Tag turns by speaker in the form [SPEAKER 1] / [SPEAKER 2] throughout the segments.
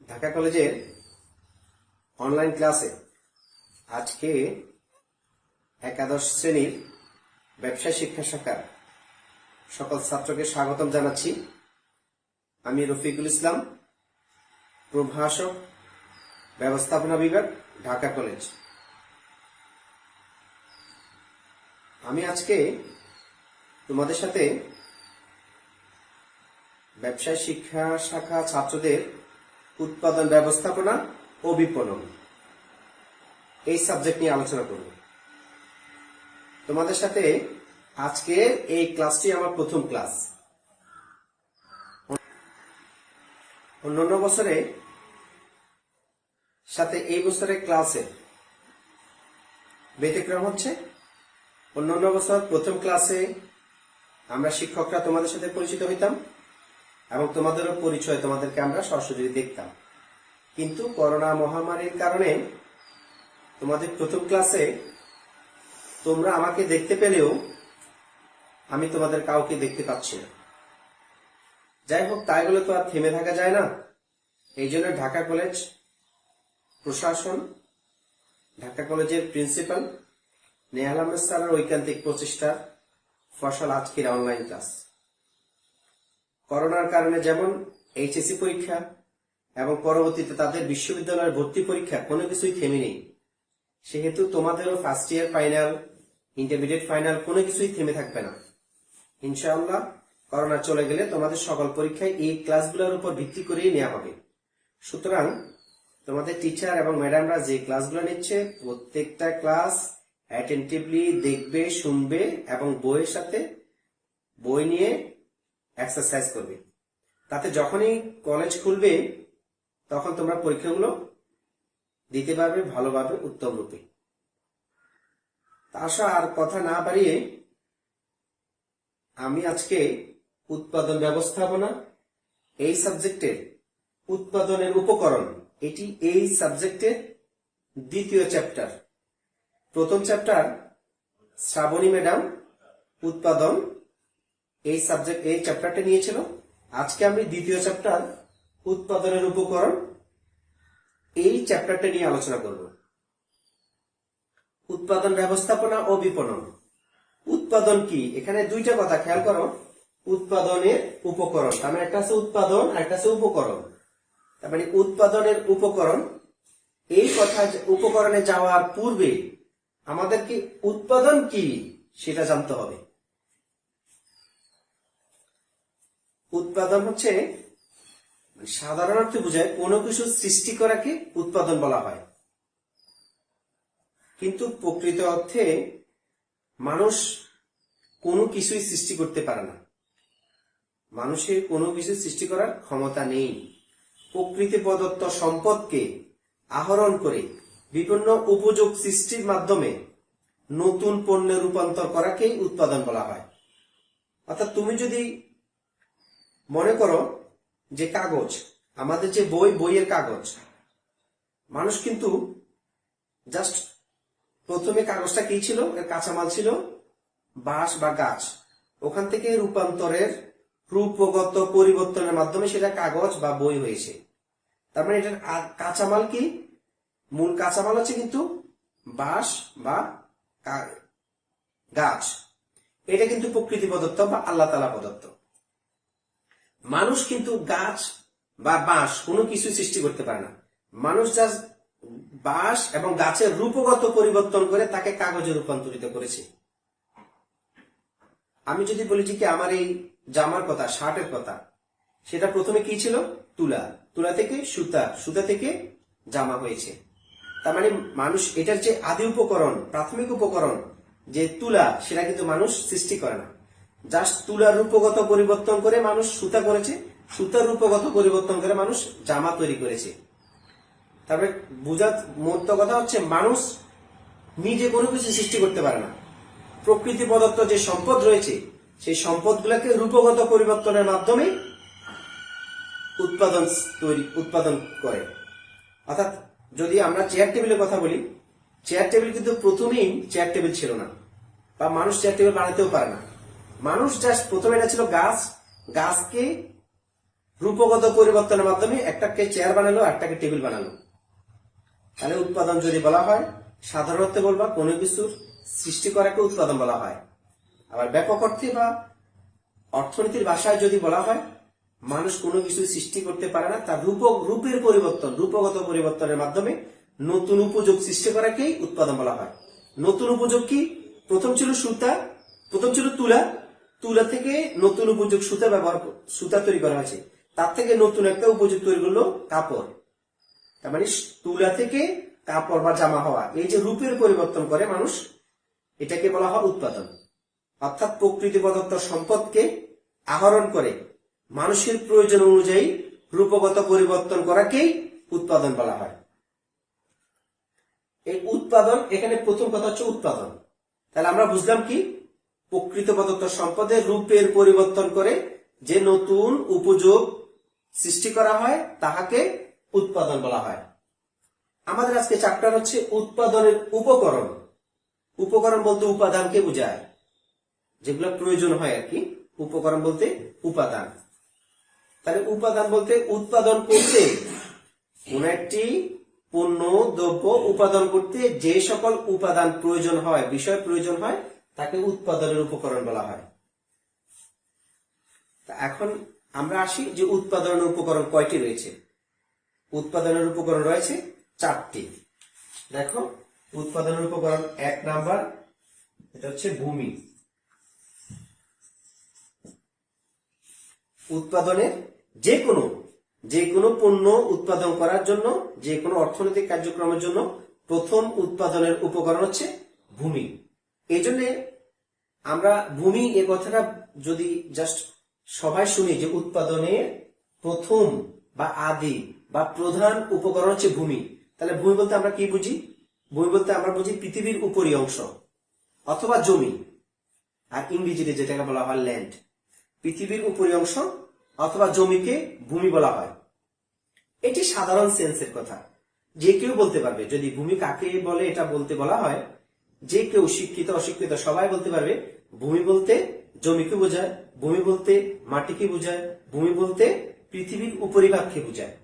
[SPEAKER 1] ঢাকা কলেজের অনলাইন ক্লাসে আজকে একাদশ শ্রেণীর ব্যবসায় শিক্ষা শাখার সকল ছাত্রকে স্বাগতম জানাচ্ছি। আমি রফিকুল ইসলাম, প্রভাষক, ব্যবস্থাপনা বিভাগ, ঢাকা কলেজ। আমি আজকে তোমাদের সাথে ব্যবসায় শিক্ষা শাখা ছাত্রদের উৎপাদন ব্যবস্থাপনা ও বিপণন এই সাবজেক্ট নিয়ে আলোচনা করব। তোমাদের সাথে আজকে এই ক্লাসটি আমার প্রথম ক্লাস। অন্যান্য বছরে সাথে এই বছরের ক্লাসে ব্যতিক্রম হচ্ছে, অন্যান্য বছর প্রথম ক্লাসে আমরা শিক্ষকরা তোমাদের সাথে পরিচিত হইতাম এবং তোমাদেরও পরিচয় তোমাদেরকে আমরা সরাসরি দেখতাম। কিন্তু করোনা মহামারীর কারণে তোমাদের প্রথম ক্লাসে তোমরা আমাকে দেখতে পেলেও আমি তোমাদের কাউকে দেখতে পাচ্ছি না। যাই হোক, তাই বলে তো আর থেমে থাকা যায় না। এই জন্য ঢাকা কলেজ প্রশাসন, ঢাকা কলেজের প্রিন্সিপাল নেহাল আহমেদ স্যারের ঐকান্তিক প্রচেষ্টার ফসল আজকের অনলাইন ক্লাস। করোনার কারণে যেমন এইচএসসি পরীক্ষা এবং পরবর্তীতে তাদের বিশ্ববিদ্যালয়ের ভর্তি পরীক্ষা কোনো কিছুই থেমে নেই, সেহেতু তোমাদেরও first year final, intermediate final কোনো কিছুই থেমে থাকবে না ইনশাআল্লাহ। করোনা চলে গেলে তোমাদের সকল পরীক্ষায় এই ক্লাসগুলোর উপর ভিত্তি করেই নেওয়া হবে। সুতরাং তোমাদের টিচার এবং ম্যাডামরা যে ক্লাসগুলো নিচ্ছে প্রত্যেকটা ক্লাস অ্যাটেন্টিভলি দেখবে, শুনবে এবং বইয়ের সাথে বই নিয়ে এক্সারসাইজ করবে। তাতে যখনই কলেজ খুলবে তখন তোমরা পরীক্ষাগুলো দিতে পারবে ভালোভাবে, উত্তম রূপে। আশা আর কথা না বাড়িয়ে আমি আজকে উৎপাদন ব্যবস্থাপনা এই সাবজেক্টের উৎপাদনের উপকরণ, এটি এই সাবজেক্টের দ্বিতীয় চ্যাপ্টার। প্রথম চ্যাপ্টার শ্রাবণী ম্যাডাম উৎপাদন এই চ্যাপ্টারটা নিয়েছিল। আজকে আমি দ্বিতীয় চ্যাপ্টার উৎপাদনের উপকরণ এই চ্যাপ্টারটা নিয়ে আলোচনা করব। উৎপাদন ব্যবস্থাপনা ও বিপণন। উৎপাদন কি? এখানে দুইটা কথা খেয়াল করো। উৎপাদনের উপকরণ, তার মানে একটা আছে উৎপাদন আর একটা আছে উপকরণ। তার মানে উৎপাদনের উপকরণ, এই কথা উপকরণে যাওয়ার পূর্বে আমাদেরকে উৎপাদন কি সেটা জানতে হবে। উৎপাদন হচ্ছে সাধারণ অর্থে বোঝায় কোনো কিছু সৃষ্টি করাকে উৎপাদন বলা হয়। কিন্তু প্রকৃত অর্থে মানুষ কোনো কিছুই সৃষ্টি করতে পারে না। মানুষের কোনো কিছু সৃষ্টি করার ক্ষমতা নেই। প্রকৃতি প্রদত্ত সম্পদকে আহরণ করে বিভিন্ন উপযোগ সৃষ্টির মাধ্যমে নতুন পণ্যে রূপান্তর করাকেই উৎপাদন বলা হয়। অর্থাৎ তুমি যদি মনে করো যে কাগজ, আমাদের যে বইয়ের কাগজ, মানুষ কিন্তু জাস্ট প্রথমে কাগজটা কি ছিল, কাঁচামাল ছিল বাঁশ বা গাছ, ওখান থেকে রূপান্তরের রূপগত পরিবর্তনের মাধ্যমে সেটা কাগজ বা বই হয়েছে। তার মানে এটার কাঁচামাল কি? মূল কাঁচামাল হচ্ছে কিন্তু বাঁশ বা গাছ। এটা কিন্তু প্রকৃতি প্রদত্ত বা আল্লাহ তাআলা প্রদত্ত। মানুষ কিন্তু গাছ বা বাঁশ কোনো কিছু সৃষ্টি করতে পারে না। মানুষ জাস্ট বাঁশ এবং গাছের রূপগত পরিবর্তন করে তাকে কাগজে রূপান্তরিত করেছে। আমি যদি বলি যে কি আমার এই জামার কথা, শার্টের কথা, সেটা প্রথমে কি ছিল? তুলা, তুলা থেকে সুতা, সুতা থেকে জামা হয়েছে। তার মানে মানুষ এটার যে আদি উপকরণ, প্রাথমিক উপকরণ যে তুলা, সেটা কিন্তু মানুষ সৃষ্টি করে না। জাস্ট তুলার রূপগত পরিবর্তন করে মানুষ সুতা করেছে, সুতার রূপগত পরিবর্তন করে মানুষ জামা তৈরি করেছে। তারপরে বুঝার মূল কথা হচ্ছে মানুষ নিজে কোনো কিছু সৃষ্টি করতে পারে না। প্রকৃতি প্রদত্ত যে সম্পদ রয়েছে সেই সম্পদগুলোকে রূপগত পরিবর্তনের মাধ্যমে উৎপাদন করে। অর্থাৎ যদি আমরা চেয়ার টেবিলের কথা বলি, চেয়ার টেবিল কিন্তু প্রথমেই চেয়ার টেবিল ছিল না, বা মানুষ চেয়ার টেবিল বানাতেও পারে না। মানুষ জাস্ট প্রথমে এটা ছিল গাছ, গাছকে রূপগত পরিবর্তনের মাধ্যমে একটাকে চেয়ার বানালো, একটাকে টেবিল বানালো। তাহলে উৎপাদন যদি বলা হয়, সাধারণত বলবা কোনো কিছুর সৃষ্টি করাকে উৎপাদন বলা হয়। আবার ব্যাপক অর্থে বা অর্থনীতির ভাষায় যদি বলা হয়, মানুষ কোনো কিছু সৃষ্টি করতে পারে না, তার রূপের পরিবর্তন, রূপগত পরিবর্তনের মাধ্যমে নতুন উপযোগ সৃষ্টি করাকেই উৎপাদন বলা হয়। নতুন উপযোগ কি? প্রথম ছিল সুতা, প্রথম ছিল তুলা, তুলা থেকে নতুন উপযোগ সুতা তৈরি করা হয়েছে, তার থেকে নতুন একটা উপযোগ তৈরি করলো কাপড়। তার মানে তুলা থেকে কাপড় বা জামা হওয়া, এই যে রূপের পরিবর্তন করে মানুষ, এটাকে বলা হয় উৎপাদন। অর্থাৎ প্রকৃতি প্রদত্ত সম্পদকে আহরণ করে মানুষের প্রয়োজন অনুযায়ী রূপগত পরিবর্তন করাকেই উৎপাদন বলা হয়। এই উৎপাদন, এখানে প্রথম কথা হচ্ছে উৎপাদন। তাহলে আমরা বুঝলাম কি? প্রকৃতি প্রদত্ত সম্পদের রূপের পরিবর্তন করে যে নতুন উপযোগ সৃষ্টি করা হয় তাহাকে উৎপাদন বলা হয়। আমাদের আজকে চ্যাপ্টার হচ্ছে উৎপাদনের উপকরণ। উপকরণ বলতে উপাদানকে বোঝায়, যেগুলো প্রয়োজন হয় আর কি। উপকরণ বলতে উপাদান। তাহলে উপাদান বলতে উৎপাদন করতে, কোন একটি পণ্য দ্রব্য উৎপাদন করতে যে সকল উপাদান প্রয়োজন হয়, বিষয় প্রয়োজন হয়, তাকে উৎপাদনের উপকরণ বলা হয়। এখন আমরা আসি যে উৎপাদনের উপকরণ কয়টি রয়েছে। উৎপাদনের উপকরণ রয়েছে 4টি। দেখো, উৎপাদনের উপকরণ 1 নাম্বার, এটা হচ্ছে ভূমি। উৎপাদনের যে কোনো পণ্য উৎপাদন করার জন্য, যে কোনো অর্থনৈতিক কার্যক্রমের জন্য প্রথম উৎপাদনের উপকরণ হচ্ছে ভূমি। এই জন্য আমরা ভূমি এ কথাটা যদি জাস্ট সবাই শুনি যে উৎপাদনের প্রথম বা আদি বা প্রধান উপকরণ হচ্ছে ভূমি, তাহলে ভূমি বলতে আমরা কি বুঝি? ভূমি বলতে আমরা বুঝি পৃথিবীর উপরি অংশ অথবা জমি, আর ইংরেজিতে যেটাকে বলা হয় ল্যান্ড। পৃথিবীর উপরি অংশ অথবা জমিকে ভূমি বলা হয়। এটি সাধারণ সেন্সের কথা, যে কেউ বলতে পারবে। যদি ভূমি কাকে বলে এটা বলতে বলা হয়, যে কেউ শিক্ষিত অশিক্ষিত সবাই বলতে পারবে ভূমি বলতে জমিকে বোঝায়, ভূমি বলতে মাটিকে বোঝায়, ভূমি বলতে পৃথিবীর উপরিভাগকে বোঝায়।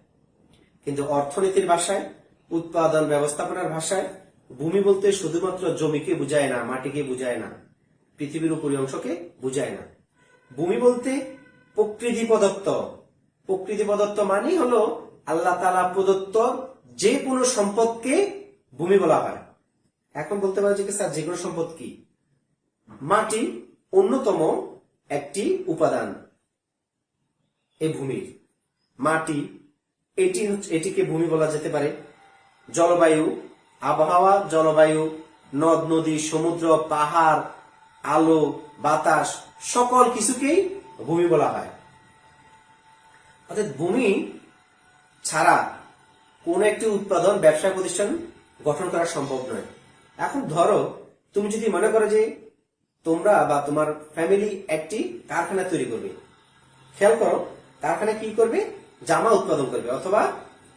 [SPEAKER 1] কিন্তু অর্থনীতির ভাষায়, উৎপাদন ব্যবস্থাপনার ভাষায় ভূমি বলতে শুধুমাত্র জমিকে বোঝায় না, মাটিকে বোঝায় না, পৃথিবীর উপরি অংশকে বোঝায় না। ভূমি বলতে প্রকৃতি প্রদত্ত, প্রকৃতি প্রদত্ত মানেই হলো আল্লাহ তাআলা প্রদত্ত যে কোনো সম্পদকে ভূমি বলা হয়। এখন বলতে পারে যে স্যার যে কোনো সম্পদ কি? মাটি অন্যতম একটি উপাদান এই ভূমির। মাটি এটিকে ভূমি বলা যেতে পারে। জলবায়ু, আবহাওয়া, জলবায়ু, নদ নদী, সমুদ্র, পাহাড়, আলো, বাতাস, সকল কিছুকেই ভূমি বলা হয়। অর্থাৎ ভূমি ছাড়া কোন একটি উৎপাদন ব্যবসা প্রতিষ্ঠান গঠন করা সম্ভব নয়। এখন ধরো, তুমি যদি মনে করো যে তোমরা বা তোমার ফ্যামিলি একটি কারখানা তৈরি করবে, খেয়াল করো কারখানা কি করবে? জামা উৎপাদন করবে অথবা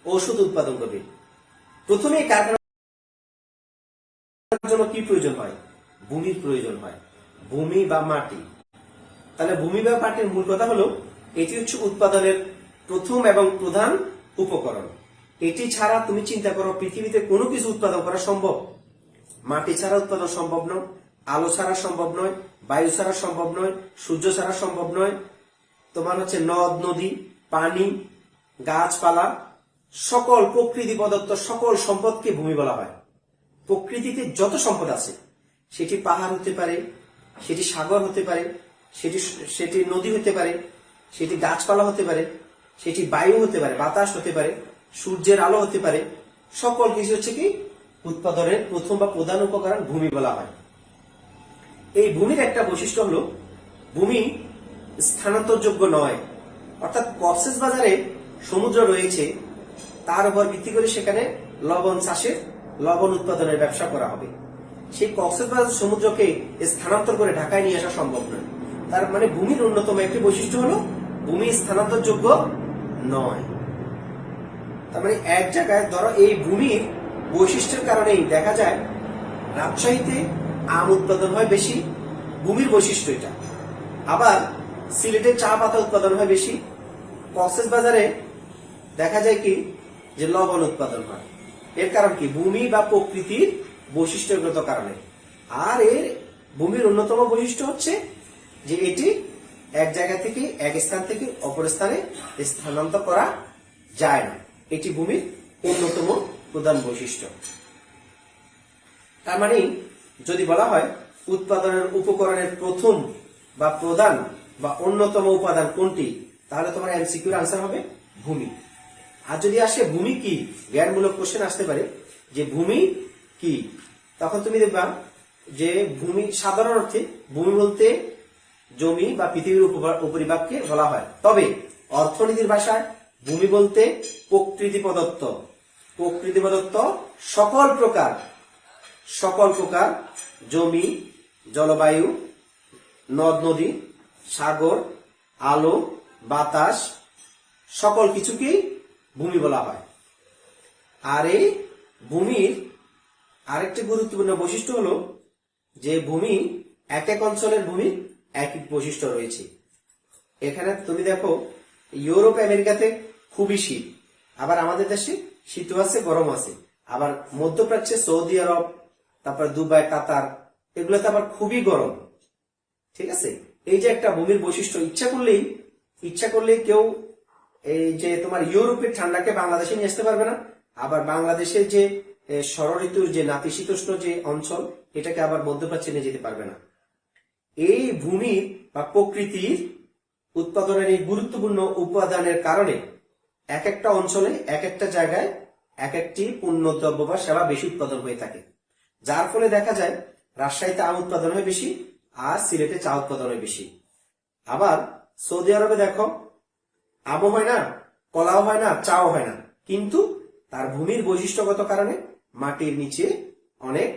[SPEAKER 1] ওষুধ উৎপাদন করবে। প্রথমে কারখানার জন্য কি প্রয়োজন হয়? ভূমির প্রয়োজন হয়, ভূমি বা মাটি। তাহলে ভূমি বা মাটির মূল কথা হলো এটি হচ্ছে উৎপাদনের প্রথম এবং প্রধান উপকরণ। এটি ছাড়া তুমি চিন্তা করো পৃথিবীতে কোনো কিছু উৎপাদন করা সম্ভব? মাটি ছাড়া উৎপাদন সম্ভব নয়, আলো ছাড়া সম্ভব নয়, বায়ু ছাড়া সম্ভব নয়, সূর্য ছাড়া সম্ভব নয়। তোমার হচ্ছে নদ নদী, পানি, গাছপালা, সকল প্রকৃতি প্রদত্ত সকল সম্পদকে ভূমি বলা হয়। প্রকৃতিতে যত সম্পদ আছে, সেটি পাহাড় হতে পারে, সেটি সাগর হতে পারে, সেটি নদী হতে পারে, সেটি গাছপালা হতে পারে, সেটি বায়ু হতে পারে, বাতাস হতে পারে, সূর্যের আলো হতে পারে, সকল কিছু হচ্ছে কি উৎপাদনের প্রথম বা প্রধান উপকরণ ভূমি বলা হয়। এই ভূমির একটা বৈশিষ্ট্য হলো ভূমি স্থানান্তরযোগ্য নয়। অর্থাৎ কক্সবাজারে সমুদ্র রয়েছে, তার উপর ভিত্তি করে সেখানে লবণ চাষের, লবণ উৎপাদনের ব্যবসা করা হবে। সেই কক্সবাজার সমুদ্রকে স্থানান্তর করে ঢাকায় নিয়ে আসা সম্ভব নয়। তার মানে ভূমির অন্যতম একটি বৈশিষ্ট্য হলো ভূমি স্থানান্তরযোগ্য নয়। তার মানে এক জায়গায় ধরো এই ভূমির বৈশিষ্ট্যের কারণেই দেখা যায় রাজশাহীতে আম উৎপাদন হয় বেশি, ভূমির বৈশিষ্ট্য এটা। আবার সিলেটে চা পাতা উৎপাদন হয় বেশি, কক্সবাজারে দেখা যায় কি যে লবণ উৎপাদন হয়। এর কারণ কি? ভূমি বা প্রকৃতির বৈশিষ্ট্যগত কারণে। আর এর ভূমির অন্যতম বৈশিষ্ট্য হচ্ছে যে এটি এক জায়গা থেকে, এক স্থান থেকে অপর স্থানে স্থানান্তর করা যায় না। এটি ভূমির অন্যতম প্রধান বৈশিষ্ট্য। তার মানে যদি বলা হয় উৎপাদনের উপকরণের প্রথম বা প্রধান বা অন্যতম উপাদান কোনটি, তাহলে তোমার এমসিকিউর আনসার হবে ভূমি। আর যদি আসে ভূমি কি, জ্ঞানমূলক কোশ্চেন আসতে পারে যে ভূমি কি, তখন তুমি দেখবা যে ভূমি সাধারণ অর্থে ভূমি বলতে জমি বা পৃথিবীর উপরিভাগকে বলা হয়। তবে অর্থনীতির ভাষায় ভূমি বলতে প্রকৃতি প্রদত্ত সকল প্রকার জমি, জলবায়ু, নদ নদী, সাগর, আলো, বাতাস, সকল কিছুকেই ভূমি বলা হয়। আর এই ভূমির আরেকটি গুরুত্বপূর্ণ বৈশিষ্ট্য হলো যে ভূমি এক এক অঞ্চলের ভূমির এক এক বৈশিষ্ট্য রয়েছে। এখানে তুমি দেখো ইউরোপ আমেরিকাতে খুবই শীত, আবার আমাদের দেশে শীতও আছে, গরম আছে। আবার মধ্যপ্রাচ্যে সৌদি আরব, তারপর দুবাই, কাতার, এগুলোতে আবার খুবই গরম। ঠিক আছে, এই যে একটা ভূমির বৈশিষ্ট্য, ইচ্ছা করলেই কেউ এই যে তোমার ইউরোপের ঠান্ডাকে বাংলাদেশে নিয়ে আসতে পারবে না। আবার বাংলাদেশের যে ষড়ঋতুর যে নাতিশীতোষ্ণ যে অঞ্চল, এটাকে আবার মধ্যপ্রাচ্যে নিয়ে যেতে পারবে না। এই ভূমির বা প্রকৃতির উৎপাদনের এই গুরুত্বপূর্ণ উপাদানের কারণে এক একটা অঞ্চলে, এক একটা জায়গায় এক একটি পণ্যদ্রব্য বা সেবা বেশি উৎপাদন হয়ে থাকে। যার ফলে দেখা যায় রাজশাহীতে আম উৎপাদন হয় বেশি, আর সিলেটে চা উৎপাদন হয় বেশি। আবার সৌদি আরবে দেখো আমও হয় না, কলাও হয় না, চাও হয় না, কিন্তু তার ভূমির বৈশিষ্ট্যগত কারণে মাটির নিচে অনেক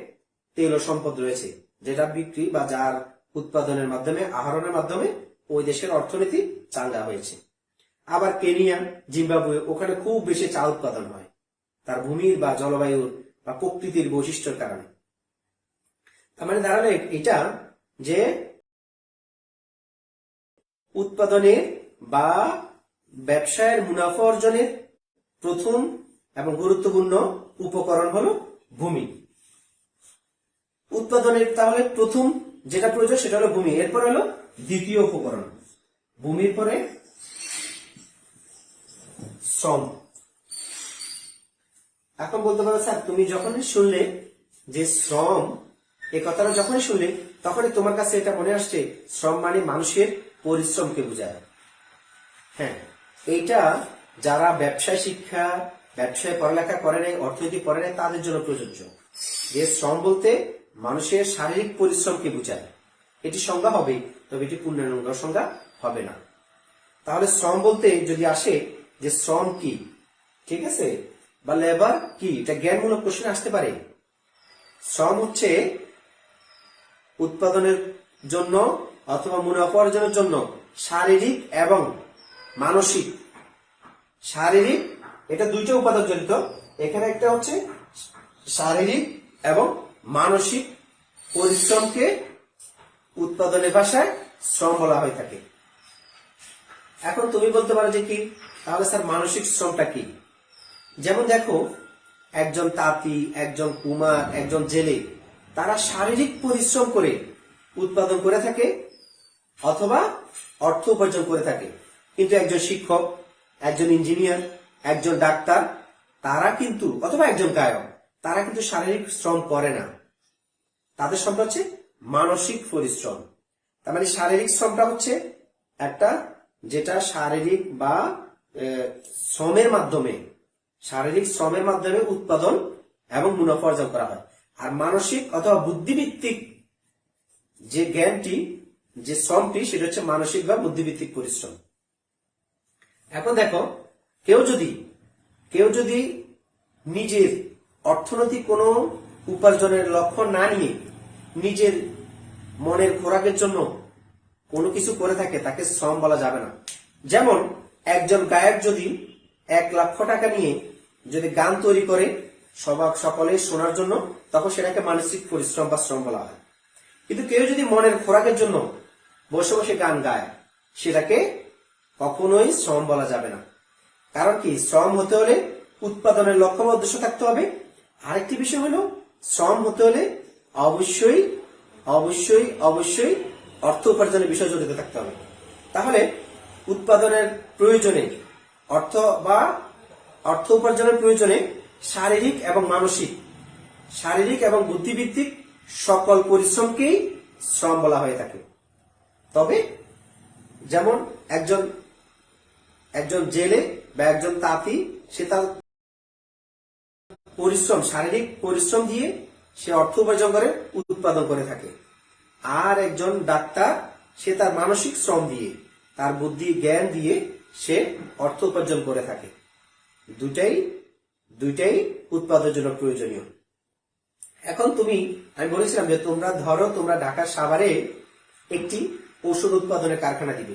[SPEAKER 1] তেল ও সম্পদ রয়েছে, যেটা বিক্রি বা যার উৎপাদনের মাধ্যমে, আহরণের মাধ্যমে ওই দেশের অর্থনীতি চাঙ্গা হয়েছে। আবার কেনিয়া, জিম্বাবুয়ে, ওখানে খুব বেশি চা উৎপাদন হয় তার ভূমির বা জলবায়ুর বা প্রকৃতির বৈশিষ্ট্যের কারণে। তার মানে দাঁড়ালো এটা যে উৎপাদনের বা ব্যবসায়ের মুনাফা অর্জনের প্রথম এবং গুরুত্বপূর্ণ উপকরণ হলো ভূমি। উৎপাদনের তাহলে প্রথম যেটা প্রয়োজন সেটা হলো ভূমি, এরপর হলো দ্বিতীয় উপকরণ, ভূমির পরে শ্রম। এখন বলতে পারো স্যার তুমি যখনই শুনলে যে শ্রম, এই কথাটা যখনই শুনলে তখনই তোমার কাছে এটা মনে আসছে শ্রম মানে মানুষের পরিশ্রমকে বোঝায়। হ্যাঁ, এইটা যারা ব্যবসায় শিক্ষা, ব্যবসায় পড়ালেখা করে নাই, অর্থনীতি পড়ে নাই, তাদের জন্য প্রযোজ্য। যে শ্রম বলতে মানুষের শারীরিক পরিশ্রমকে বোঝায়, এটি সংজ্ঞা হবে, তবে এটি পূর্ণাঙ্গ সংজ্ঞা হবে না। তাহলে শ্রম বলতে যদি আসে যে শ্রম কি, ঠিক আছে, বা লেবার কি, এটা জ্ঞানমূলক প্রশ্ন আসতে পারে। শ্রম হচ্ছে উৎপাদনের জন্য অথবা মুনাফা অর্জনের জন্য শারীরিক এবং মানসিক, শারীরিক, এটা দুইটা উপাদান জড়িত। এখানে একটা হচ্ছে শারীরিক এবং মানসিক পরিশ্রমকে উৎপাদনের ভাষায় শ্রম বলা হয়ে থাকে। এখন তুমি বলতে পারো যে কি, তাহলে স্যার মানসিক শ্রমটা কি? যেমন দেখো একজন তাঁতি, একজন কুমার, একজন জেলে, তারা শারীরিক পরিশ্রম করে উৎপাদন করে থাকে অথবা অর্থ উপার্জন করে থাকে। কিন্তু একজন শিক্ষক, একজন ইঞ্জিনিয়ার, একজন ডাক্তার, তারা কিন্তু, অথবা একজন গায়ক, তারা কিন্তু শারীরিক শ্রম করে না, তাদের শ্রমটা হচ্ছে মানসিক পরিশ্রম। তার মানে শারীরিক শ্রমটা হচ্ছে একটা যেটা শারীরিক বা শ্রমের মাধ্যমে, শারীরিক শ্রমের মাধ্যমে উৎপাদন এবং মুনাফা অর্জন করা হয়। আর মানসিক অথবা বুদ্ধিভিত্তিক যে জ্ঞানটি, যে শ্রমটি, সেটা হচ্ছে মানসিক বা বুদ্ধিভিত্তিক পরিশ্রম। এখন দেখো কেউ যদি নিজের অর্থনৈতিক কোনো উপার্জনের লক্ষ্য না নিয়ে নিজের মনের খোরাকের জন্য কোনো কিছু করে থাকে, তাকে শ্রম বলা যাবে না। যেমন একজন গায়ক যদি 1,00,000 টাকা নিয়ে যদি গান তৈরি করে সকলে শোনার জন্য, তখন সেটাকে মানসিক পরিশ্রম বা শ্রম বলা হয়। কিন্তু কেউ যদি মনের খোরাকের জন্য বসে বসে গান গায়, সেটাকে কখনোই শ্রম বলা যাবে না। কারণ কি, শ্রম হতে হলে উৎপাদনের লক্ষ্য বা উদ্দেশ্য থাকতে হবে। আরেকটি বিষয় হলো, শ্রম হতে হলে অবশ্যই অবশ্যই অবশ্যই অর্থ উপার্জনের বিষয় জড়িত থাকতে হবে। তাহলে উৎপাদনের প্রয়োজনে অর্থ উপার্জনের প্রয়োজনে শারীরিক এবং বুদ্ধিভিত্তিক সকল পরিশ্রমকেই শ্রম বলা হয়ে থাকে। তবে যেমন একজন জেলে বা একজন তাঁতি, সে তার শারীরিক পরিশ্রম দিয়ে সে অর্থ উপার্জন করে, উৎপাদন করে থাকে। আর একজন ডাক্তার, সে তার মানসিক শ্রম দিয়ে, তার বুদ্ধি জ্ঞান দিয়ে সে অর্থ উপার্জন করে থাকে। দুইটাই উৎপাদনের জন্য প্রয়োজনীয়। এখন আমি বলেছিলাম যে তোমরা ঢাকার সাভারে একটি ঔষধ উৎপাদনের কারখানা দিবে।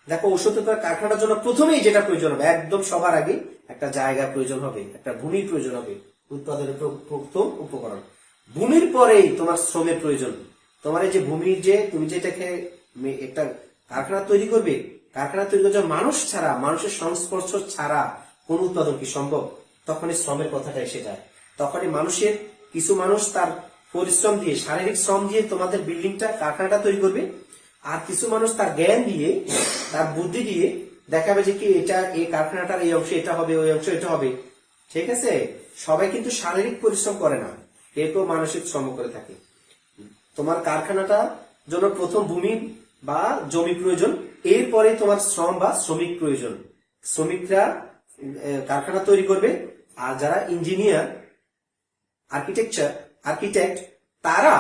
[SPEAKER 1] দেখো, ঔষধ উৎপাদনের কারখানার জন্য প্রথমেই যেটা প্রয়োজন হবে, একদম সবার আগে একটা জায়গা প্রয়োজন হবে, একটা ভূমির প্রয়োজন হবে, উৎপাদনের প্রথম উপকরণ। ভূমির পরেই তোমার শ্রমের প্রয়োজন। তোমার এই যে ভূমির তুমি যেটাকে একটা কারখানা তৈরি করবে, কারখানা তৈরি করার জন্য মানুষের সংস্পর্শ ছাড়া কোন উৎপাদন কি সম্ভব? তখনই শ্রমের কথাটা এসে যায়। তখনই কিছু মানুষ তার পরিশ্রম দিয়ে, শারীরিক শ্রম দিয়ে তোমাদের কারখানাটা তৈরি করবে, আর কিছু মানুষ তার জ্ঞান দিয়ে, তার বুদ্ধি দিয়ে দেখাবে যে কি এই কারখানাটার এই অংশ এটা হবে, ওই অংশ এটা হবে। ঠিক আছে, সবাই কিন্তু শারীরিক পরিশ্রম করে না, কেউ মানসিক শ্রম করে থাকে। তোমার কারখানাটা জন্য প্রথম ভূমি বা জমি প্রয়োজন, এরপরে তোমার শ্রম বা শ্রমিক প্রয়োজন। শ্রমিকরা কারখানা তৈরি করবে, আর যারা ইঞ্জিনিয়ার, আর্কিটেক্ট, তারা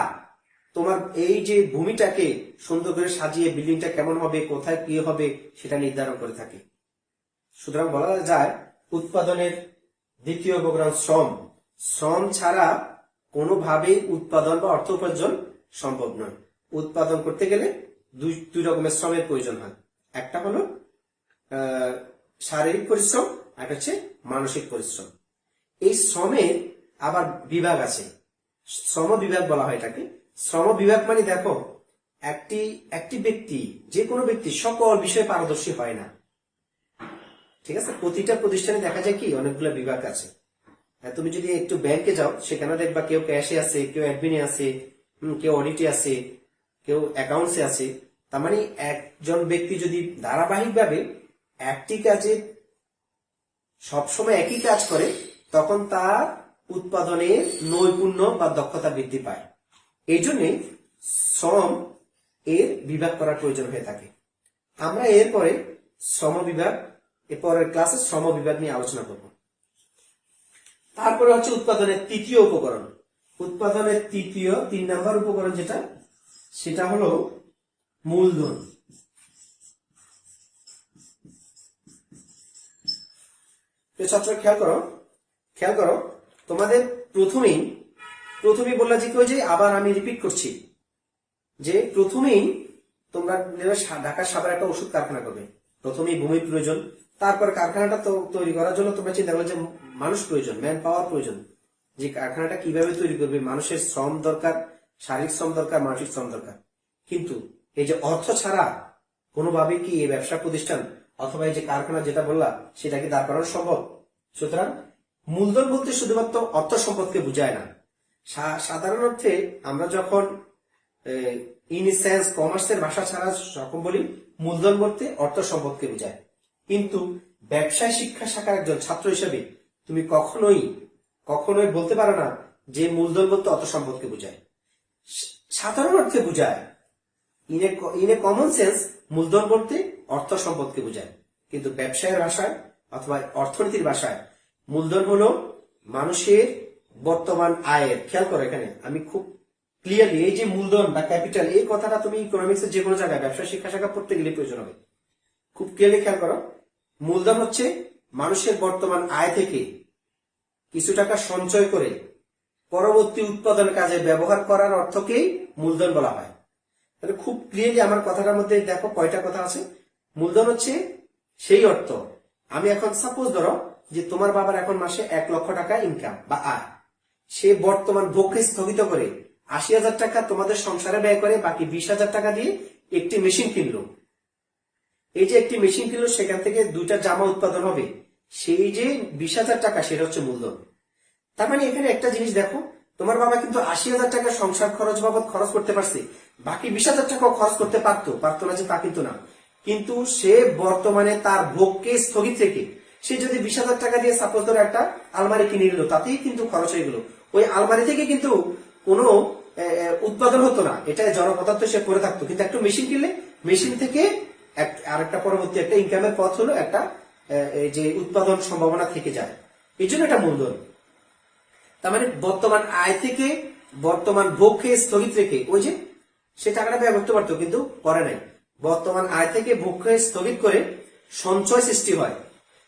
[SPEAKER 1] তোমার এই যে ভূমিটাকে সুন্দর করে সাজিয়ে বিল্ডিংটা কেমন হবে, কোথায় কি হবে, সেটা নির্ধারণ করে থাকে। সুতরাং বলা যায়, উৎপাদনের দ্বিতীয় উপকরণ শ্রম ছাড়া কোনোভাবেই উৎপাদন বা অর্থ উপার্জন সম্ভব নয়। উৎপাদন করতে গেলে দুই রকমের শ্রমের প্রয়োজন হয়। একটা হলো শারীরিক পরিশ্রম, আর হচ্ছে মানসিক পরিশ্রম। এই শ্রমের আবার বিভাগ আছে, শ্রম বিভাগ বলা হয় এটাকে। শ্রম বিভাগ মানে দেখো, একটি ব্যক্তি, যে কোনো ব্যক্তি সকল বিষয়ে পারদর্শী হয় না। ঠিক আছে, প্রতিটা প্রতিষ্ঠানে দেখা যায় কি অনেকগুলো বিভাগ আছে। তুমি যদি একটু ব্যাংকে যাও, সেখানে দেখবা কেউ ক্যাশে আছে, কেউ অ্যাডমিনে আছে, কেউ অডিটে আছে, কেউ অ্যাকাউন্টসে আছে। তার মানে একজন ব্যক্তি যদি ধারাবাহিকভাবে একটি কাজে সবসময় একই কাজ করে, তখন তার উৎপাদনের নৈপুণ্য বা দক্ষতা বৃদ্ধি পায়। এই জন্য শ্রম এর বিভাগ করার প্রয়োজন হয়ে থাকে। আমরা এরপরে এরপরের ক্লাসে শ্রম বিভাগ নিয়ে আলোচনা করব। তারপরে হচ্ছে উৎপাদনের তৃতীয় উপকরণ। উৎপাদনের 3 নাম্বার উপকরণ সেটা হলো মূলধন। ছাত্র খেয়াল করো, তোমাদের প্রথমেই বললা যে আবার আমি রিপিট করছি, যে প্রথমেই তোমরা ঢাকার সাভারে একটা ওষুধ কারখানা করবে। প্রথমেই ভূমির প্রয়োজন, তারপর কারখানাটা তৈরি করার জন্য তোমরা চিন্তা করলে যে মানুষ প্রয়োজন, ম্যান পাওয়ার প্রয়োজন। যে কারখানাটা কিভাবে তৈরি করবে, মানুষের শ্রম দরকার, শারীরিক শ্রম দরকার, মানসিক শ্রম দরকার। কিন্তু এই যে অর্থ ছাড়া কোনোভাবে কি এই ব্যবসা প্রতিষ্ঠান অথবা এই যে কারখানা যেটা বললাম, সেটা কি দাঁড় করানো সম্ভব? সুতরাং মূলধন বলতে শুধুমাত্র অর্থ সম্পদকে বুঝায় না। সাধারণ অর্থে আমরা যখন ইন সেন্স কমার্সের ভাষা ছাড়া যখন বলি, মূলধন বলতে অর্থ সম্পদকে বুঝায়। কিন্তু ব্যবসায় শিক্ষা শাখার একজন ছাত্র হিসেবে তুমি কখনোই বলতে পারো না যে মূলধন বলতে অর্থ সম্পদকে বুঝায়। সাধারণ অর্থে বুঝায়, ইন এ কমন সেন্স মূলধন বলতে অর্থ সম্পদকে বুঝায়। কিন্তু ব্যবসায়ের ভাষায় অথবা অর্থনীতির ভাষায় মূলধন হলো মানুষের বর্তমান আয়ের। খেয়াল করো, এখানে আমি খুব ক্লিয়ারলি এই যে মূলধন বা ক্যাপিটাল, এই কথাটা তুমি ইকোনমিক্স এর যে কোনো জায়গায় ব্যবসা শিক্ষা শাখা পড়তে গেলে প্রয়োজন হবে। খুব ক্লিয়ারলি খেয়াল করো, মূলধন হচ্ছে মানুষের বর্তমান আয় থেকে কিছু টাকা সঞ্চয় করে পরবর্তী উৎপাদন কাজে ব্যবহার করার অর্থকেই মূলধন বলা হয়। তাহলে খুব ক্লিয়ারলি আমার কথাটার মধ্যে দেখো কয়টা কথা আছে। মূলধন হচ্ছে সেই অর্থ, আমি এখন সাপোজ ধরো যে তোমার বাবার এখন মাসে 1 লক্ষ টাকা ইনকাম বা আয়, সে বর্তমান ভোগকে স্থগিত করে 80,000 টাকা তোমাদের সংসারে ব্যয় করে বাকি 20,000 টাকা দিয়ে একটি মেশিন কিনলো। এই যে একটি মেশিন কিনলো, সেখান থেকে 2টা জামা উৎপাদন হবে, সেই যে 20,000 টাকা, সেটা হচ্ছে মূলধন। তার মানে এখানে একটা জিনিস দেখো, তোমার বাবা কিন্তু 80,000 টাকা সংসার খরচ বাবদ খরচ করতে পারছে, বাকি 20,000 টাকাও খরচ করতে পারতো না যে তা কিন্তু না। কিন্তু সে বর্তমানে তার ভোগকে স্থগিত রেখে সে যদি 20,000 টাকা দিয়ে সাপোজ ধরো একটা আলমারি কিনে নিল, তাতেই কিন্তু খরচ হয়ে গেল। ওই আলমারি থেকে কিন্তু কোনো উৎপাদন হতো না, এটা জড় পদার্থ সে পড়ে থাকতো। কিন্তু একটা মেশিন কিনলে মেশিন থেকে আরেকটা পরবর্তী একটা ইনকামের পথ হলো একটা যে উৎপাদন সম্ভাবনা থেকে যায়, এই জন্য এটা মূলধন। তার মানে বর্তমান আয় থেকে বর্তমান ভোগকে স্থগিত রেখে ওই যে সে টাকাটা ব্যয় করতে পারতো, কিন্তু করে নাই। বর্তমান আয় থেকে ভোগকে স্থগিত করে সঞ্চয় সৃষ্টি হয়।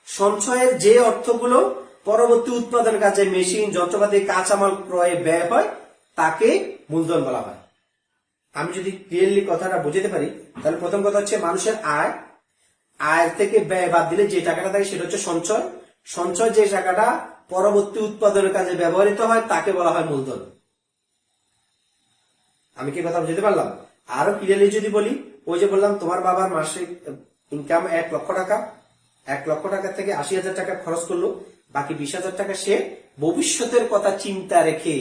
[SPEAKER 1] সঞ্চয়ের যে অর্থগুলো পরবর্তী উৎপাদন কাজে মেশিন, যন্ত্রপাতি, কাঁচামাল ক্রয়ে ব্যয় হয়, তাকে মূলধন বলা হয়। আমি যদি ক্লিয়ারলি কথাটা বুঝতে পারি, তাহলে প্রথম কথা হচ্ছে মানুষের আয় থেকে ব্যয় বাদ দিলে যে টাকাটা থাকে সেটা হচ্ছে সঞ্চয়। সঞ্চয় যে টাকাটা পরবর্তী উৎপাদনের কাজে ব্যবহৃত হয়, তাকে বলা হয় মূলধন। আমি কি কথা বুঝতে পারলাম? আরো ক্লিয়ারলি যদি বলি, ওই যে বললাম তোমার বাবার মাসিক ইনকাম 1 লক্ষ টাকা, 1 লক্ষ টাকা থেকে 80,000 টাকা খরচ করলো, বাকি 20,000 টাকা সে ভবিষ্যতের কথা চিন্তা রেখে,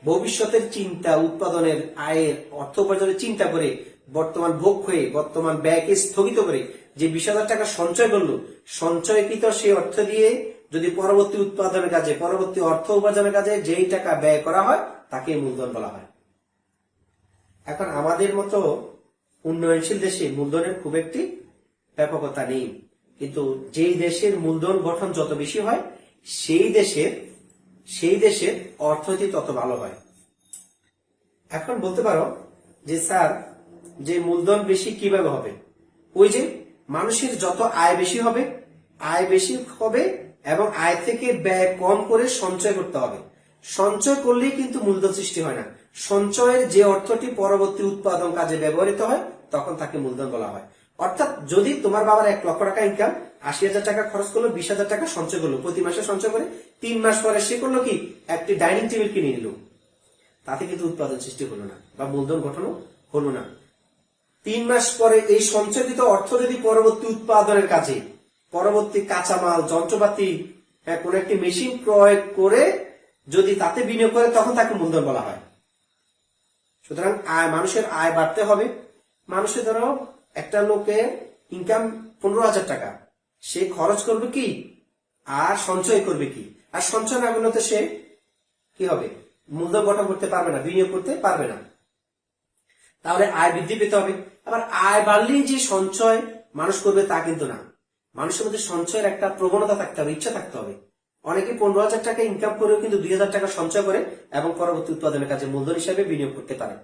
[SPEAKER 1] ভবিষ্যতের চিন্তা, উৎপাদনের, আয়ের, অর্থ উপার্জনের চিন্তা করে, বর্তমান ভোগ হয়ে বর্তমান ব্যয়কে স্থগিত করে যে 20,000 টাকা সঞ্চয় করলো, সঞ্চয়কৃত সেই অর্থ দিয়ে যদি পরবর্তী উৎপাদনের কাজে, পরবর্তী অর্থ উপার্জনের কাজে যেই টাকা ব্যয় করা হয়, তাকে মূলধন বলা হয়। এখন আমাদের মতো উন্নয়নশীল দেশে মূলধনের খুব একটি ব্যাপকতা নেই, কিন্তু যেই দেশের মূলধন গঠন যত বেশি হয়, সেই দেশের অর্থনীতি তত ভালো হয়। এখন বলতে পারো যে স্যার, যে মূলধন বেশি কিভাবে হবে? ওই যে মানুষের যত আয় বেশি হবে এবং আয় থেকে ব্যয় কম করে সঞ্চয় করতে হবে। সঞ্চয় করলেই কিন্তু মূলধন সৃষ্টি হয় না। সঞ্চয়ের যে অর্থটি পরবর্তী উৎপাদন কাজে ব্যবহৃত হয়, তখন তাকে মূলধন বলা হয়। অর্থাৎ যদি তোমার বাবার 1 লক্ষ টাকা ইনকাম, 80,000 টাকা খরচ করলো, 20,000 টাকা সঞ্চয় করলো, প্রতি মাসে সঞ্চয় করে 3 মাস পরে সে করলো কি, একটি ডাইনিং টেবিল কিনে নিল, তাতে কিন্তু উৎপাদন সৃষ্টি হলো না বা মূলধন গঠনও হলো না। 3 মাস পরে এই সঞ্চয়িত অর্থ যদি পরবর্তী উৎপাদনের কাজে, পরবর্তী কাঁচামাল, যন্ত্রপাতি, কোন একটি মেশিন ক্রয় করে যদি তাতে বিনিয়োগ করে, তখন তাকে মূলধন বলা হয়। সুতরাং মানুষের আয় বাড়তে হবে। মানুষের ধরো একটা লোকের ইনকাম 15,000 টাকা, সে খরচ করবে কি আর সঞ্চয় করবে কি? আর সঞ্চয় না করলে তো সে কি হবে, মূলধন গঠন করতে পারবে না, বিনিয়োগ করতে পারবে না। তাহলে আয় বৃদ্ধি পেতে হবে। আবার আয় বাড়লেই যে সঞ্চয় মানুষ করবে তা কিন্তু না। মানুষের মধ্যে সঞ্চয়ের একটা প্রবণতা থাকতে হবে, ইচ্ছা থাকতে হবে। অনেকে 15,000 টাকা ইনকাম করেও কিন্তু 2,000 টাকা সঞ্চয় করে এবং পরবর্তী উৎপাদনের কাজে মূলধন হিসাবে বিনিয়োগ করতে পারে।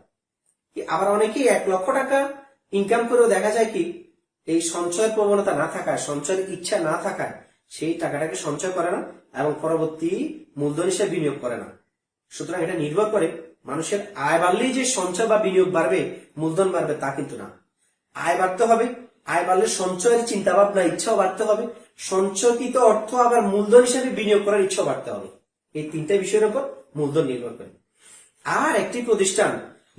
[SPEAKER 1] আবার অনেকেই 1 লক্ষ টাকা ইনকাম করেও দেখা যায় কি, এই সঞ্চয়ের প্রবণতা না থাকায়, সঞ্চয়ের ইচ্ছা না থাকায় সেই টাকাটাকে সঞ্চয় করে না এবং পরবর্তী মূলধন হিসেবে বিনিয়োগ করে না। সুতরাং এটা নির্ভর করে মানুষের আয় বাড়লেই যে সঞ্চয় বা বিনিয়োগ বাড়বে, মূলধন বাড়বে, তা কিন্তু না। আয় বাড়তে হবে, আয় বাড়লে সঞ্চয়ের চিন্তা ভাবনা, ইচ্ছাও বাড়তে হবে। সঞ্চয়কৃত অর্থ আবার মূলধন হিসেবে বিনিয়োগ করার ইচ্ছাও বাড়তে হবে। এই 3টা বিষয়ের উপর মূলধন নির্ভর করে। আর একটি প্রতিষ্ঠান,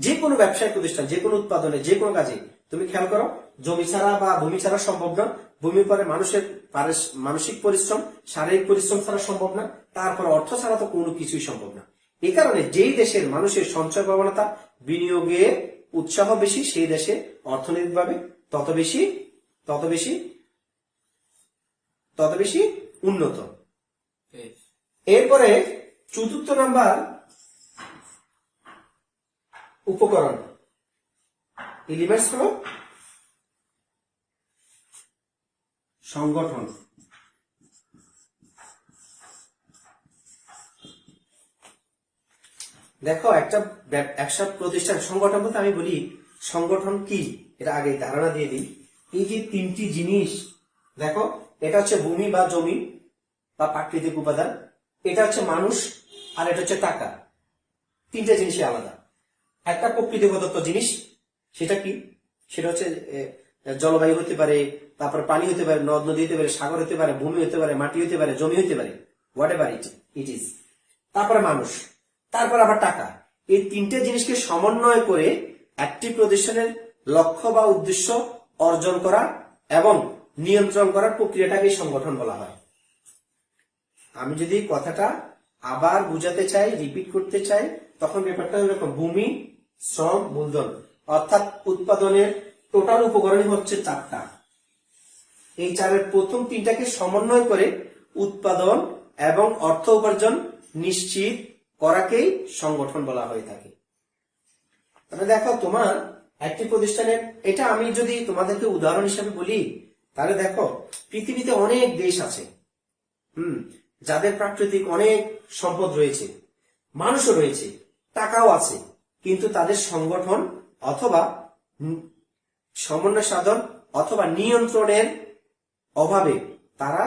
[SPEAKER 1] যে কোনো ব্যবসায়িক প্রতিষ্ঠান, যে কোনো উৎপাদনে, যে কোনো কাজে তুমি খেয়াল করো, জমি ছাড়া বা ভূমি ছাড়া সম্ভব না। ভূমির পরে মানুষের মানসিক পরিশ্রম, শারীরিক পরিশ্রম ছাড়া সম্ভব না। তারপর অর্থ ছাড়া তো কোনো কিছুই সম্ভব না। এই কারণে যেই দেশের মানুষের সঞ্চয় প্রবণতা, বিনিয়োগের উৎসাহ বেশি, সেই দেশে অর্থনৈতিকভাবে তত বেশি উন্নত। এরপরে 4র্থ নাম্বার উপকরণ, এলিমেন্টস হলো সংগঠন। দেখো, একটা প্রতিষ্ঠান সংগঠন বলতে আমি বলি সংগঠন কি, এটা আগে ধারণা দিয়ে দিই। এই যে 3টি জিনিস দেখো, এটা হচ্ছে ভূমি বা জমি বা প্রাকৃতিক উপাদান, এটা হচ্ছে মানুষ, আর এটা হচ্ছে টাকা। 3টে জিনিসই আলাদা। একটা প্রকৃতি প্রদত্ত জিনিস, সেটা কি, সেটা হচ্ছে জলবায়ু হতে পারে, তারপর পানি হতে পারে, নদ নদী হতে পারে, সাগর হতে পারে, ভূমি হতে পারে, মাটি হতে পারে, জমি হতে পারে, হোয়াট এভার ইট ইজ। তারপরে মানুষ, তারপর আবার টাকা। এই 3টে জিনিসকে সমন্বয় করে একটি প্রতিষ্ঠানের লক্ষ্য বা উদ্দেশ্য অর্জন করা এবং নিয়ন্ত্রণ করার প্রক্রিয়াটাকে সংগঠন বলা হয়। আমি যদি কথাটা আবার বুঝাতে চাই, রিপিট করতে চাই, তখন ব্যাপারটা এরকম: ভূমি, শ্রম, মূলধন, অর্থাৎ উৎপাদনের টোটাল উপকরণই হচ্ছে 4টা। এই 4-এর প্রথম 3টাকে সমন্বয় করে উৎপাদন এবং অর্থ উপার্জন নিশ্চিত করাকেই সংগঠন বলা হয়ে থাকে। তবে দেখো, তোমার একটি প্রতিষ্ঠানের, এটা আমি যদি তোমাদেরকে উদাহরণ হিসেবে বলি, তাহলে দেখো পৃথিবীতে অনেক দেশ আছে যাদের প্রাকৃতিক অনেক সম্পদ রয়েছে, মানুষও রয়েছে, টাকাও আছে, কিন্তু তাদের সংগঠন অথবা সমন্বয় সাধন অথবা নিয়ন্ত্রণের অভাবে তারা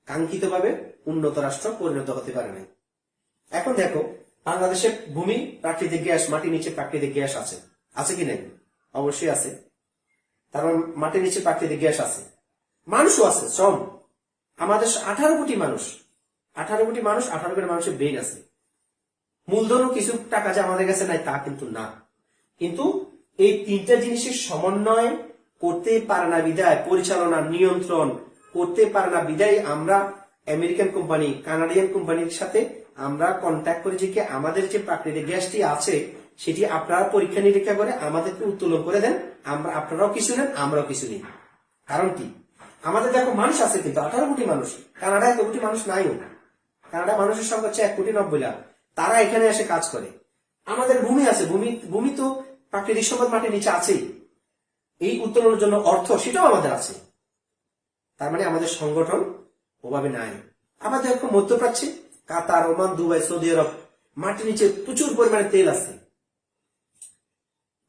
[SPEAKER 1] কাঙ্ক্ষিতভাবে উন্নত রাষ্ট্র পরিণত হতে পারে না। এখন দেখো, বাংলাদেশে ভূমি, প্রাকৃতিক গ্যাস, মাটির নিচে প্রাকৃতিক গ্যাস আছে, আছে কি নাই? অবশ্যই আছে। তারপর মাটির নিচে প্রাকৃতিক গ্যাস আছে, মানুষও আছে, শ্রম। আমাদের 18 কোটি মানুষ, 18 কোটি মানুষ, 18 কোটি মানুষের ব্রেন আছে। মূলধনও কিছু টাকা যে আমাদের কাছে নাই তা কিন্তু না। কিন্তু এই 3টা জিনিসের সমন্বয় করতে পারে না বিদায়, পরিচালনা নিয়ন্ত্রণ করতে পারে না বিদায় আমরা আমেরিকান কোম্পানি, কানাডিয়ান কোম্পানির সাথে আমরা কন্ট্যাক্ট করে যে আমাদের যে প্রাকৃতিক গ্যাসটি আছে সেটি আপনারা পরীক্ষা নিরীক্ষা করে আমাদেরকে উত্তোলন করে দেন, আপনারাও কিছু নেন, আমরাও কিছু নিই। কারণ কি? আমাদের দেখো মানুষ আছে কিন্তু 18 কোটি মানুষ, কানাডায় 1 কোটি মানুষ নাইও। কানাডা মানুষের সংখ্যা হচ্ছে 1,90,00,000। তারা এখানে এসে কাজ করে। আমাদের ভূমি আছে, ভূমি তো প্রাকৃতিক সম্পদ মাটির নিচে আছেই, এই উত্তোলনের জন্য অর্থ সেটাও আমাদের আছে। তার মানে আমাদের সংগঠন ওভাবে নাই। আবার দেখো মধ্যপ্রাচ্যে কাতার, ওমান, দুবাই, সৌদি আরব, মাটির নিচে প্রচুর পরিমাণে তেল আছে,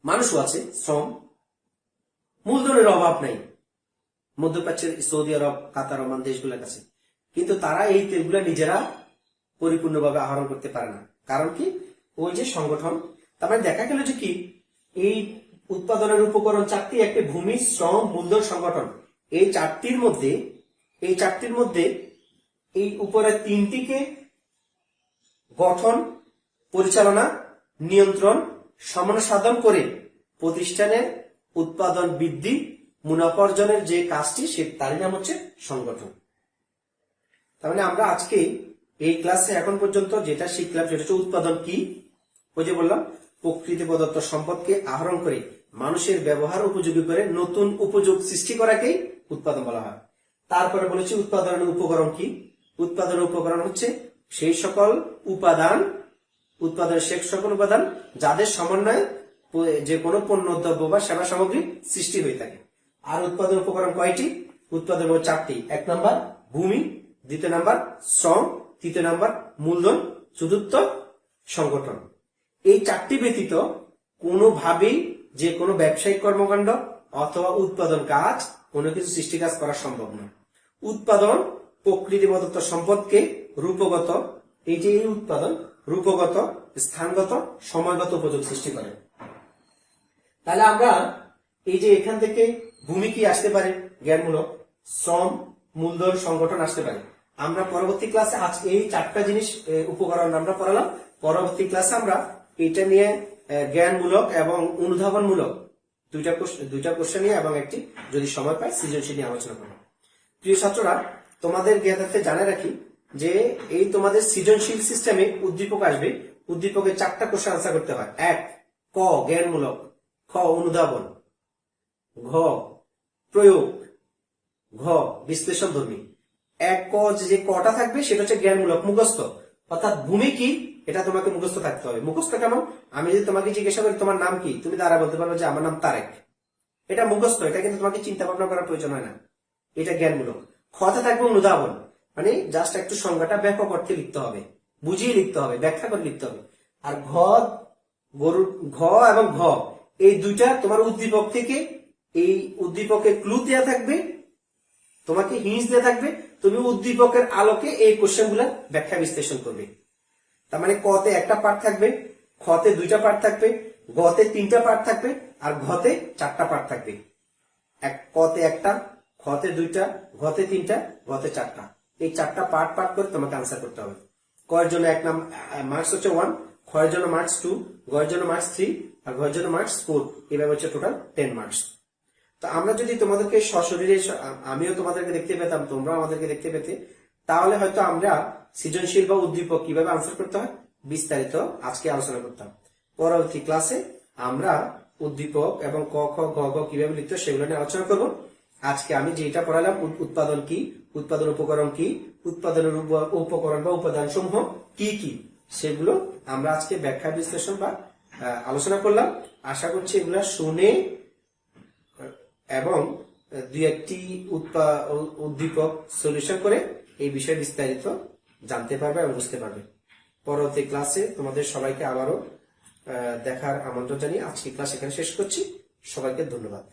[SPEAKER 1] মানুষও আছে, শ্রম, মূলধনের অভাব নাই মধ্যপ্রাচ্যের সৌদি আরব, কাতার, ওমান দেশগুলোর কাছে। কিন্তু তারা এই তেলগুলা নিজেরা পরিপূর্ণভাবে আহরণ করতে পারে না। কারণ কি? ওই যে সংগঠন। তার মানে দেখা গেল যে কি, এই উৎপাদনের উপকরণ 4টি, একটি ভূমি, শ্রম, মূলধন, সংগঠন। এই 4টির মধ্যে এই উপরে 3টিকে গঠন, পরিচালনা, নিয়ন্ত্রণ, সমন্বয় সাধন করে প্রতিষ্ঠানের উৎপাদন বৃদ্ধি, মুনাফা অর্জনের যে কাজটি, তারই নাম হচ্ছে সংগঠন। তার মানে আমরা আজকে এই ক্লাসে এখন পর্যন্ত যেটা শিখলাম সেটা হচ্ছে উৎপাদন কি। ওই যে বললাম, প্রকৃতি প্রদত্ত সম্পদকে আহরণ করে মানুষের ব্যবহার উপযোগী করে নতুন উপযোগ সৃষ্টি করাকেই উৎপাদন বলা হয়। তারপরে বলেছি উৎপাদনের উপকরণ কি। উৎপাদনের উপকরণ হচ্ছে সেই সকল উপাদান, উৎপাদনের সে সকল উপাদান যাদের সমন্বয়ে যে কোনো পণ্য, দ্রব্য বা সেবা সামগ্রী সৃষ্টি হয়ে থাকে। আর উৎপাদন উপকরণ কয়টি? উৎপাদন 4টি। 1 নাম্বার ভূমি, 2 নাম্বার শ্রম, 3 নাম্বার মূলধন, 4র্থ সংগঠন। এই 4টি ব্যতীত কোনোভাবেই যে কোনো ব্যবসায়িক কর্মকাণ্ড অথবা উৎপাদন কাজ, কোনো কিছু সৃষ্টি কাজ করা সম্ভব নয়। উৎপাদন প্রকৃতি প্রদত্ত সম্পদকে রূপগত, এই যে এই উৎপাদন রূপগত, স্থানগত, সময়গত উপযোগ সৃষ্টি করে। তাহলে আমরা এই যে এখান থেকে ভূমি কি আসতে পারে, জ্ঞানমূলক, শ্রম, মূলধন, সংগঠন আসতে পারে। আমরা পরবর্তী ক্লাসে আজ এই 4টা জিনিস উপকরণ আমরা পড়ালাম। পরবর্তী ক্লাসে আমরা এটা নিয়ে জ্ঞানমূলক এবং অনুধাবনমূলক দুইটা কোশ্চেন নিয়ে এবং একটি যদি সময় পাই সৃজনশীল নিয়ে আলোচনা করব। প্রিয় ছাত্ররা, তোমাদের জ্ঞাতার্থে জানিয়ে রাখি যে এই তোমাদের সৃজনশীল সিস্টেমে উদ্দীপক আসবে। উদ্দীপকে 4টা কোশ্চেন আনসার করতে হয়। 1 ক জ্ঞানমূলক, খ অনুধাবন, ঘ প্রয়োগ, ঘ বিশ্লেষণধর্মী। 1 ক যে কটা থাকবে সেটা হচ্ছে জ্ঞানমূলক, মুখস্থ। অর্থাৎ ভূমি কি এটা তোমাকে মুখস্থ থাকতে হবে। মুখস্থ কেমন? আমি যদি তোমাকে জিজ্ঞাসা করি তোমার নাম কি, তুমি দ্বারা বলতে পারবে যে আমার নাম তারেক। এটা মুখস্থ, এটা কিন্তু তোমাকে চিন্তা ভাবনা করার প্রয়োজন হয় না, এটা জ্ঞানমূলক। খতে থাকবে অনুধাবন, মানে জাস্ট একটু সংজ্ঞাটা ব্যাপক অর্থে লিখতে হবে, বুঝিয়ে লিখতে হবে, ব্যাখ্যা করে লিখতে হবে। আর ঘ এবং ঘ এই দুইটা তোমার উদ্দীপক থেকে, এই উদ্দীপকের ক্লু দেওয়া থাকবে, তোমাকে হিন্স দেওয়া থাকবে, তুমি উদ্দীপকের আলোকে এই কোশ্চেন গুলা ব্যাখ্যা বিশ্লেষণ করবে। তার মানে কতে 1টা পার্ট থাকবে, খতে 2টা পার্ট থাকবে, গতে 3টা পার্ট থাকবে, আর ঘতে 4টা পার্ট থাকবে। কতে 1টা, খতে 2টা, ঘতে 3টা, ঘতে 4টা। এই 4টা পার্ট করে তোমাকে আনসার করতে হবে। কয়ের জন্য 1 নাম্বার মার্কস হচ্ছে 1, খয়ের জন্য মার্কস 2, গয়ের জন্য মার্কস 3, আর ঘয়ের জন্য মার্কস 4। এভাবে হচ্ছে টোটাল 10 মার্কস। তো আমরা যদি তোমাদেরকে সশরীরে আমিও তোমাদেরকে দেখতে পেতাম, তোমরা আমাদেরকে দেখতে পেতে, তাহলে হয়তো আমরা সৃজনশীল বা উদ্দীপক কিভাবে আনসার করতে হয় বিস্তারিত আজকে আলোচনা করতাম। পরবর্তী ক্লাসে আমরা উদ্দীপক এবং ক খ গ ঘ কিভাবে লিখতে হয় সেগুলো নিয়ে আলোচনা করব। আজকে আমি যেটা পড়ালাম, উৎপাদন কি, উৎপাদন উপকরণ কি, উৎপাদনের উপকরণ বা উপাদান সমূহ কি কি, সেগুলো আমরা আজকে ব্যাখ্যা বিশ্লেষণ বা আলোচনা করলাম। আশা করছি এগুলা শুনে এবং দুই একটি উদ্দীপক সলিউশন করে এই বিষয়ে বিস্তারিত জানতে পারবে এবং বুঝতে পারবে। পরবর্তী ক্লাসে তোমাদের সবাইকে আবারও দেখার আমন্ত্রণ জানিয়ে আজকে ক্লাস এখানে শেষ করছি। সবাইকে ধন্যবাদ।